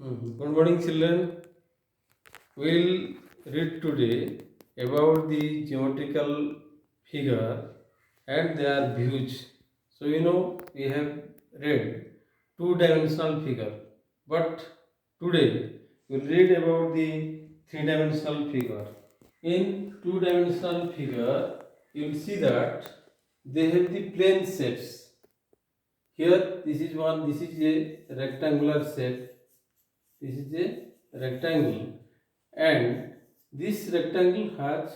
Good morning, children. We'll read today about the geometrical figure and their views. So, we have read two-dimensional figure, but today we'll read about the three-dimensional figure. In two-dimensional figure, you'll see that they have the plane shapes. Here, this is a rectangular shape. This is a rectangle, and this rectangle has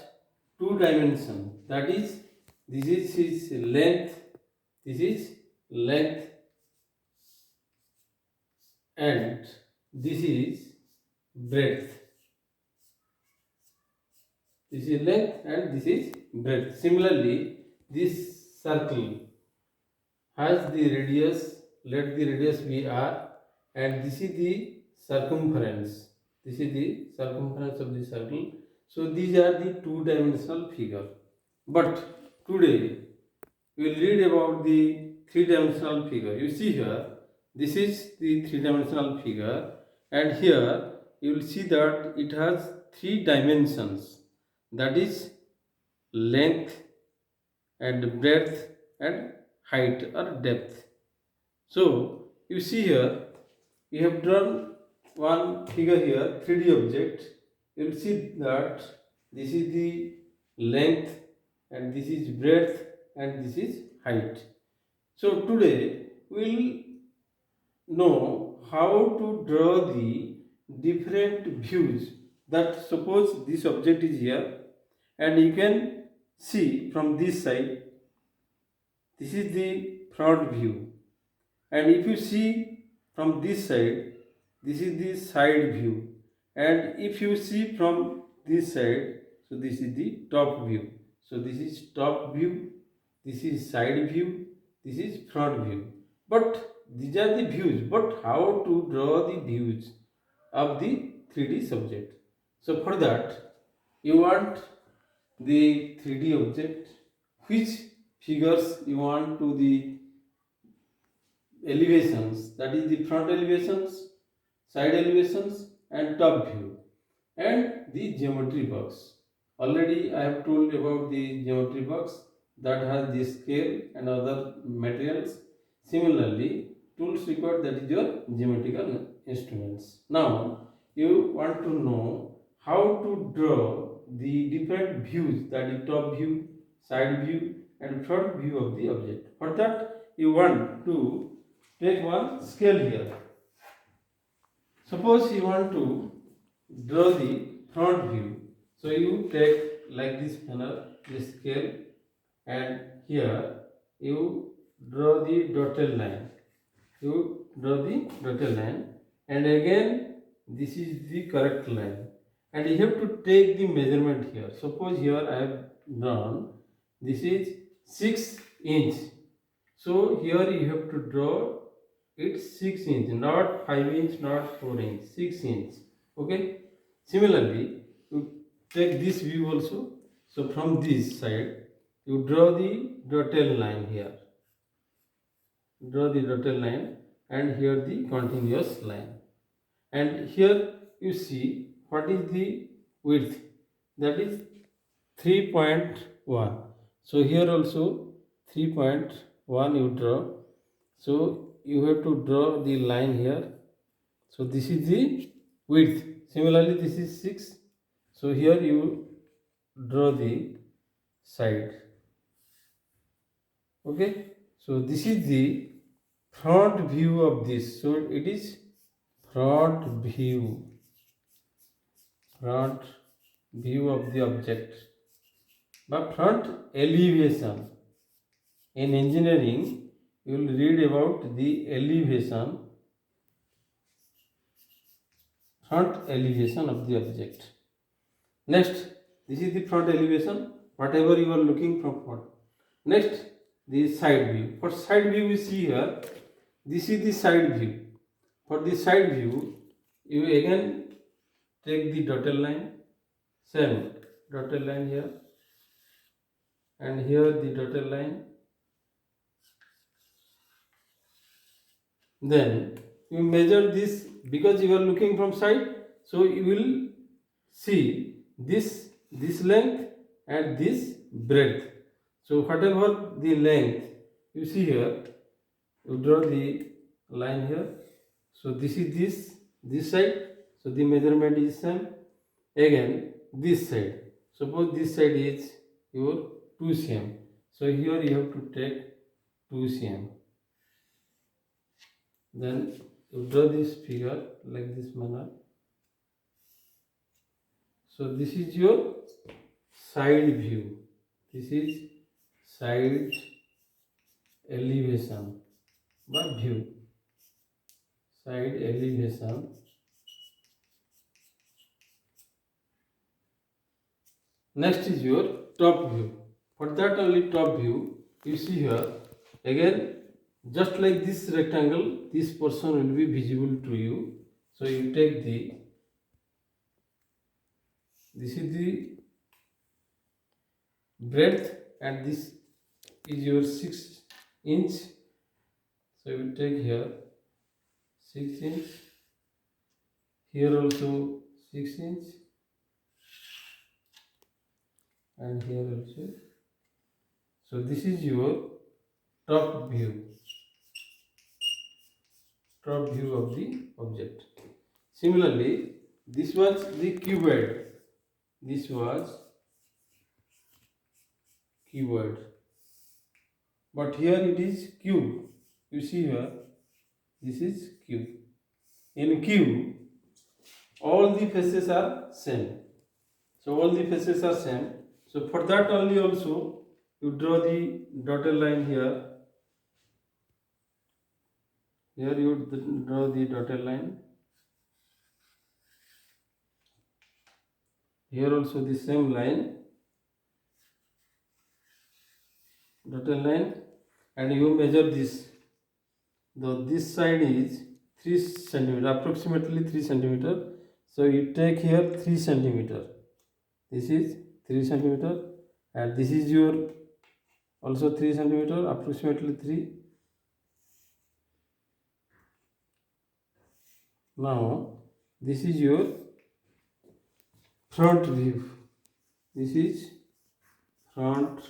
two dimensions. That is, this is its length, this is length, and this is breadth. This is length and this is breadth. Similarly, this circle has the radius, let the radius be r, and this is the circumference. This is the circumference of the circle. So these are the two-dimensional figure. But today we will read about the three-dimensional figure. You see here, this is the three-dimensional figure, and here you will see that it has three dimensions. That is length and breadth and height or depth. So you see here, we have drawn one figure here, 3D object. You will see that this is the length and this is breadth and this is height. So today we will know how to draw the different views. That suppose this object is here and you can see from this side, this is the front view, and if you see from this side, this is the side view, and if you see from this side, so this is the top view. So this is top view, this is side view, this is front view. But these are the views, but how to draw the views of the 3D subject? So for that, you want the 3D object, which figures you want to the elevations, that is the front elevations, side elevations and top view, and the geometry box. Already I have told about the geometry box that has the scale and other materials. Similarly, tools required, that is your geometrical instruments. Now you want to know how to draw the different views, that is top view, side view and front view of the object. For that you want to take one scale here. Suppose you want to draw the front view. So you take like this manner the scale, and here you draw the dotted line. You draw the dotted line, and again this is the correct line. And you have to take the measurement here. Suppose here I have drawn, this is 6 inch. So here you have to draw it's 6 inch, not 5 inch, not 4 inch, 6 inch. Okay. Similarly, you take this view also. So from this side, you draw the dotted line here. Draw the dotted line, and here the continuous line. And here you see what is the width. That is 3.1. So here also 3.1 you draw. So you have to draw the line here. So this is the width. Similarly, this is 6. So here you draw the side. Okay. So this is the front view of this. So it is front view. Front view of the object. But front elevation. In engineering, you will read about the elevation, front elevation of the object. Next, this is the front elevation, whatever you are looking from front. Next, the side view. For side view, we see here, this is the side view. For the side view, you again take the dotted line, same dotted line here, and here the dotted line. Then you measure this because you are looking from side, so you will see this length and this breadth. So whatever the length you see here, you draw the line here. So this is this side, so the measurement is same. Again this side, suppose this side is your 2 cm, so here you have to take 2 cm. Then you draw this figure like this manner. So this is your side view, this is side elevation by view, side elevation. Next is your top view. For that only top view, you see here again, just like this rectangle, this portion will be visible to you. So you take this is the breadth and this is your 6 inch. So you take here 6 inch, here also 6 inch, and here also. So this is your top view of the object. Similarly, this was the cuboid, this was cuboid, but here it is cube. You see here, this is cube. In cube, all the faces are same. So all the faces are same. So for that only also you draw the dotted line here. Here you draw the dotted line. Here also the same line, dotted line, and you measure this. Though this side is 3 centimeter, approximately 3 centimeter. So you take here 3 centimeter. This is 3 centimeter, and this is your also 3 centimeter, approximately 3. Now this is your front view. This is front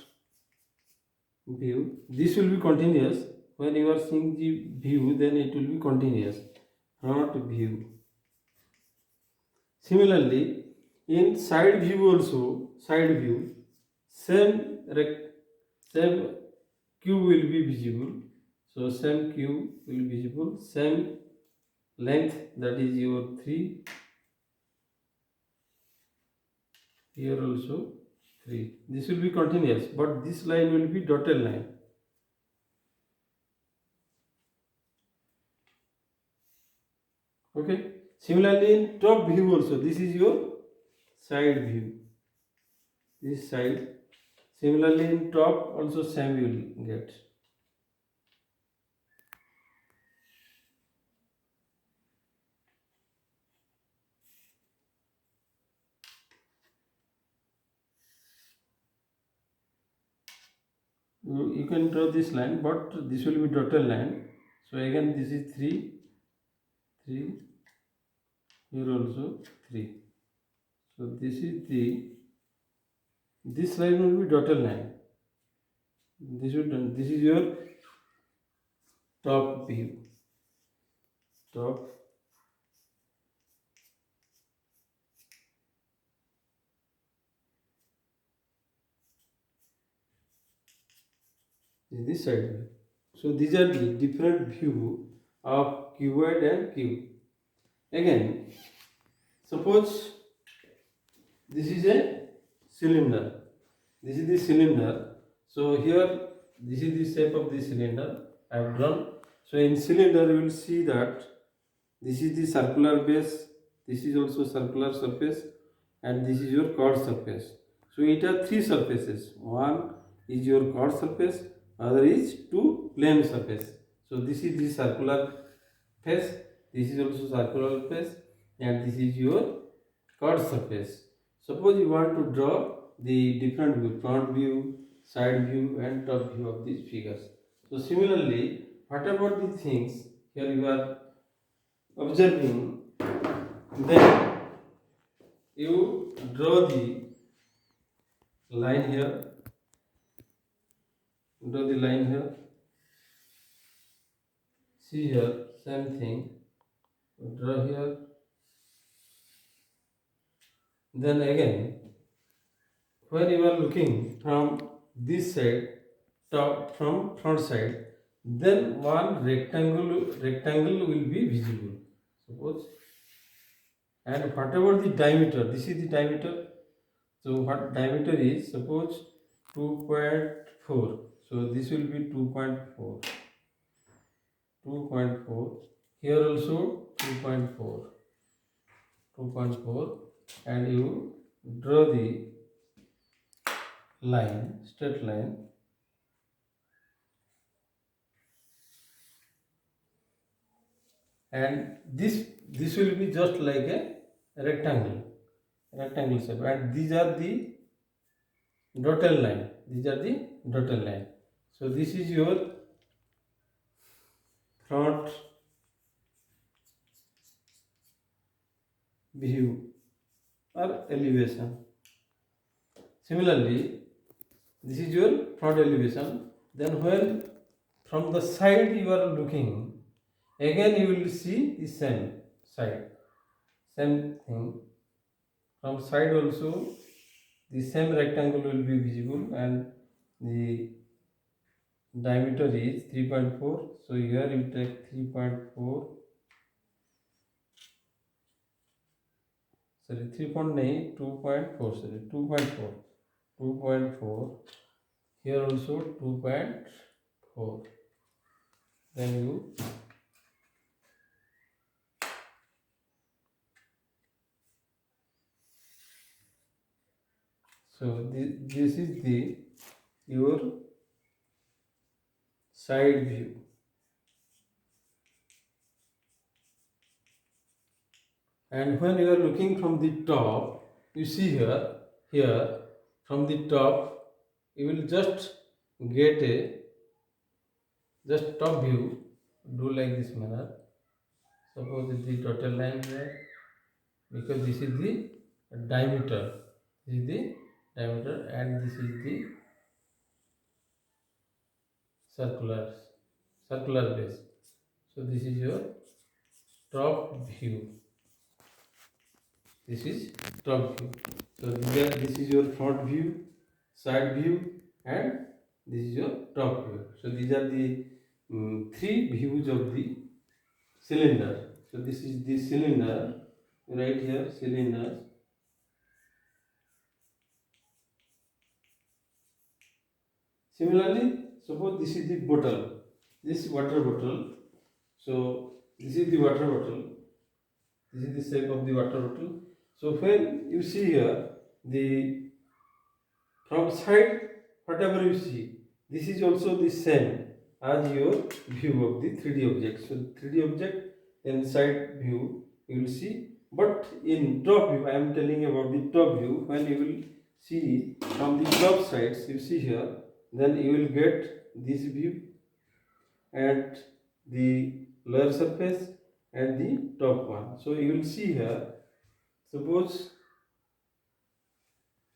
view. This will be continuous. When you are seeing the view, then it will be continuous. Front view. Similarly, in side view also, side view, same cube will be visible. So same cube will be visible, same length, that is your 3. Here also 3. This will be continuous, but this line will be dotted line. Okay. Similarly, in top view also, this is your side view. This side. Similarly, in top also same you will get. You can draw this line, but this will be dotted line. So again, this is 3, 3. Here also 3. So this line will be dotted line. This is your top view. Top. This side view. So these are the different view of cuboid and cube. Again, suppose this is a cylinder. This is the cylinder. So here, this is the shape of the cylinder I have drawn. So in cylinder, you will see that this is the circular base. This is also circular surface, and this is your curved surface. So it has 3 surfaces. One is your curved surface, other is 2 plane surface. So this is the circular face, this is also circular face, and this is your curved surface. Suppose you want to draw the different view, front view, side view, and top view of these figures. So similarly, what about the things here you are observing Then you draw the line here. Draw the line here. See here, same thing. Draw here. Then again, when you are looking from this side, top from front side, then one rectangle will be visible. Suppose, and whatever the diameter, this is the diameter. So what diameter is, suppose 2.4. So this will be 2.4. 2.4. Here also 2.4. 2.4, and you draw the line, straight line, and this will be just like a rectangle shape, and these are the dotted line. These are the dotted line. So this is your front view or elevation. Similarly, this is your front elevation. Then when from the side you are looking, again you will see the same side, same thing. From side also the same rectangle will be visible, and the diameter is 3.4. So here you take 3.4, sorry 3.9, 2.4, sorry 2.4, 2.4. Here also 2.4. Then you this is the your side view. And when you are looking from the top, you see here from the top, you will just get a just top view. Do like this manner. Suppose the total line here, because this is the diameter. This is the diameter, and this is the circular base. So this is your top view. This is top view. So this is your front view, side view, and this is your top view. So these are the three views of the cylinder. So this is the cylinder, right here, cylinder. Similarly, suppose this is the bottle, this water bottle. So this is the water bottle. This is the shape of the water bottle. So when you see here, the from side, whatever you see, this is also the same as your view of the 3D object. So 3D object, then side view you will see. But in top view, I am telling about the top view. When you will see from the top sides, you see here, then you will get this view and the lower surface and the top one. So you will see here, suppose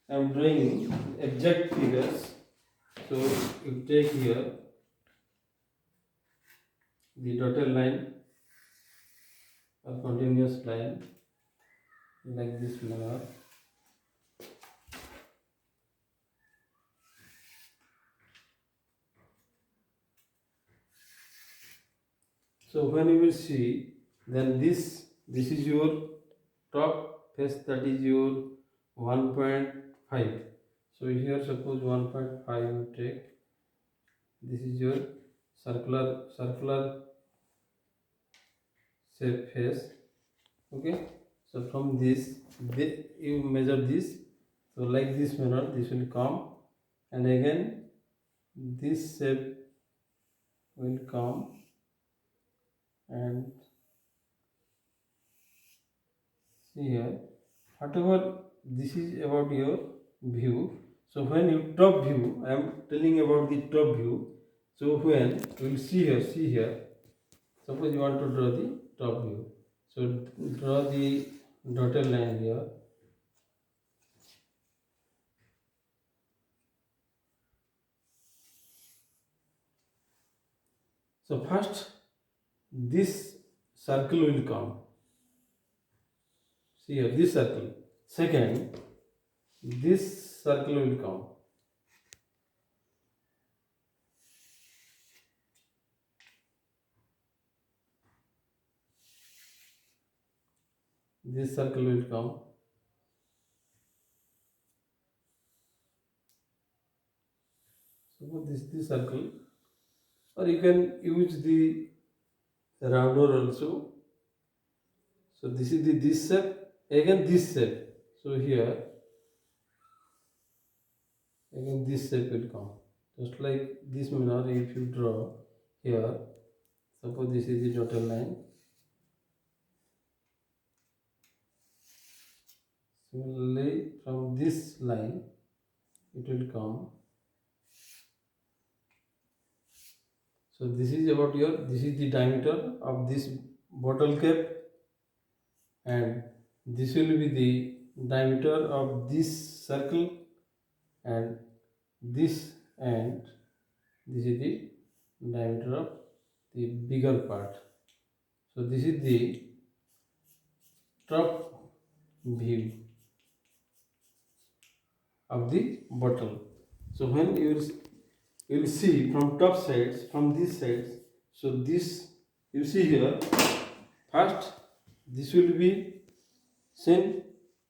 I am drawing exact figures. So you take here the dotted line or continuous line like this manner. So when you will see, then this is your top face, that is your 1.5. So here suppose 1.5 you take. This is your circular shape face. Okay. So from this, you measure this. So like this manner, this will come, and again this shape will come, and see here, whatever this is about your view. So when you top view, I am telling about the top view. So when you will see here, suppose you want to draw the top view. So draw the dotted line here. So first this circle will come. See here, this circle. Second, this circle will come. This circle will come. So this is the circle, or you can use the rounder also. So this is the this shape, again this shape. So here again this shape will come. Just like this manner, if you draw here, suppose this is the dotted line. Similarly, from this line, it will come. So this is about your, this is the diameter of this bottle cap, and this will be the diameter of this circle, and this, and this is the diameter of the bigger part. So this is the top view of the bottle. So when you will see from top sides, from these sides, so this you see here, first this will be seen,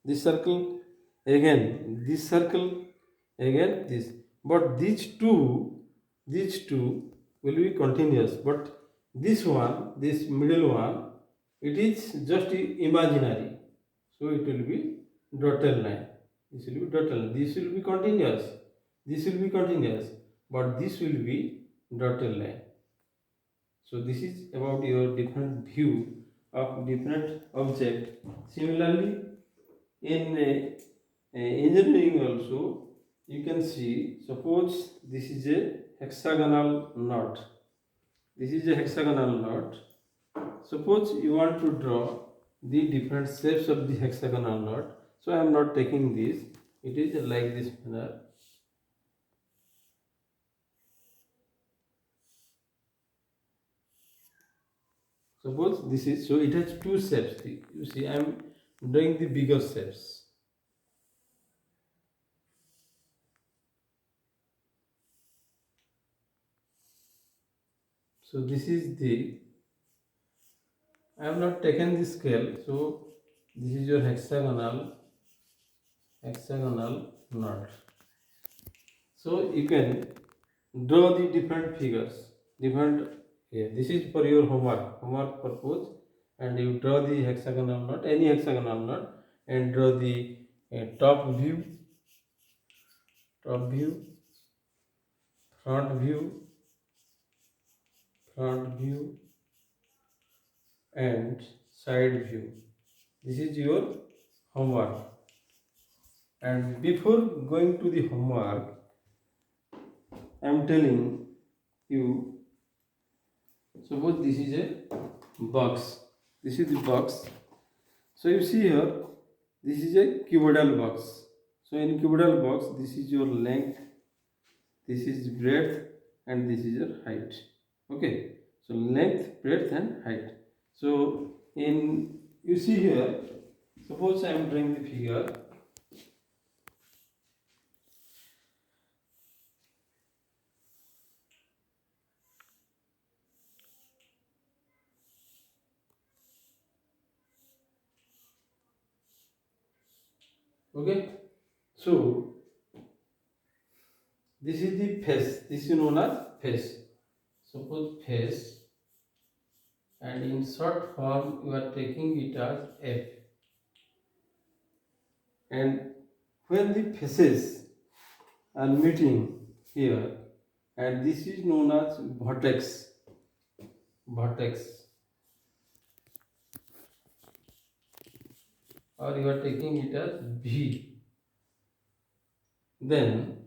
this circle, again this circle, again this, but these two will be continuous, but this one, this middle one, it is just imaginary, so it will be dotted line. This will be dotted line. This will be continuous. This will be continuous, but this will be dotted line. So this is about your different view of different object. Similarly, in engineering also, you can see, suppose this is a hexagonal knot. This is a hexagonal knot. Suppose you want to draw the different shapes of the hexagonal knot. So I am not taking this. It is like this manner. Suppose this is, so it has two shapes. You see, I am doing the bigger shapes. So this is the, I have not taken the scale. So this is your hexagonal knot. So you can draw the different figures, different, yeah, this is for your homework purpose, and you draw the hexagonal knot, any hexagonal knot, and draw the top view, front view, and side view. This is your homework. And before going to the homework, I am telling you, suppose this is a box. This is the box. So you see here, this is a cuboidal box. So in cuboidal box, this is your length, this is breadth, and this is your height. Okay. So length, breadth, and height. So in, you see here, suppose I am drawing the figure. Okay. So this is the face. This is known as face. Suppose face, and in short form you are taking it as F. And when the faces are meeting here, and this is known as vertex, or you are taking it as V. Then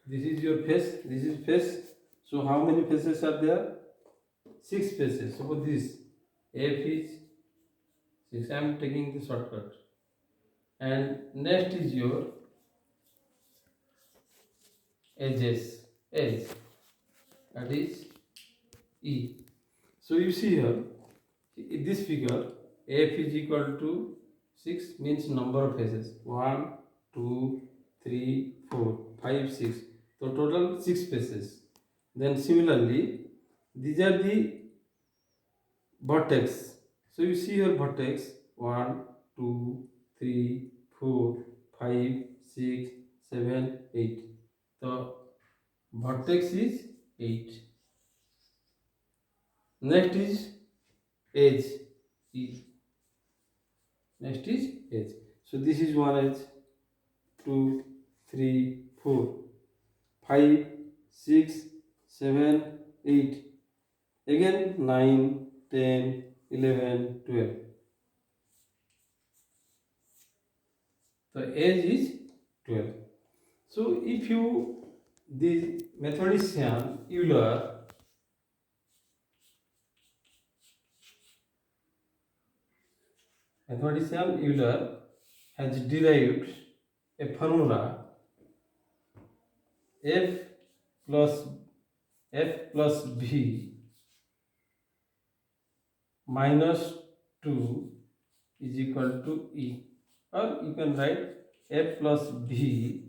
this is your face, this is face. So how many faces are there? 6 faces. Suppose this F is 6. I am taking the shortcut. And next is your edges, edge, that is E. So you see here, in this figure, f is equal to 6 means number of faces. 1, 2, 3, 4, 5, 6. So total 6 faces. Then similarly, these are the vertex. So you see here vertex 1, 2, 3, 4, 5, 6, 7, 8. So vertex is 8. Next is edge. E. Next is edge. So this is one edge, 2, 3, 4, 5, 6, 7, 8. Again 9, 10, 11, 12. The edge is 12. So if you, the mathematician Euler has derived a formula f plus b minus 2 is equal to E, or you can write f plus b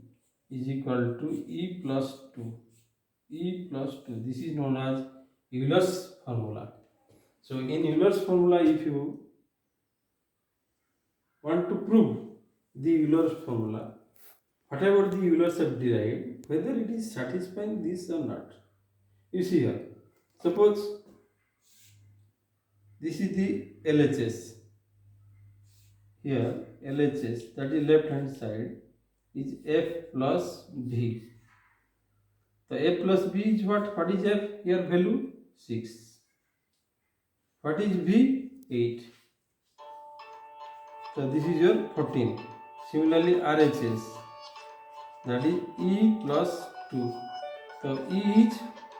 is equal to E plus 2. E plus 2. This is known as Euler's formula. So in Euler's formula, if you want to prove the Euler's formula, whatever the Eulers have derived, whether it is satisfying this or not. You see here, suppose this is the LHS. Here LHS, that is left hand side, is f plus b. So f plus b is what? What is f? Here value 6. What is b? 8. So this is your 14. Similarly RHS, that is E plus 2. So E is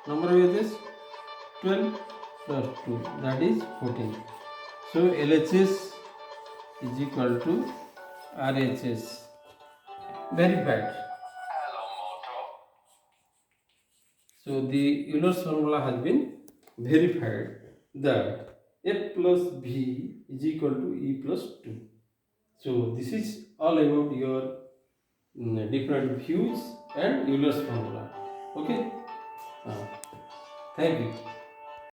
number of edges 12 plus 2, that is 14. So LHS is equal to RHS. Verified. So the Euler's formula has been verified that f plus b is equal to E plus 2. So this is all about your different views and Euler's formula. Okay. Thank you.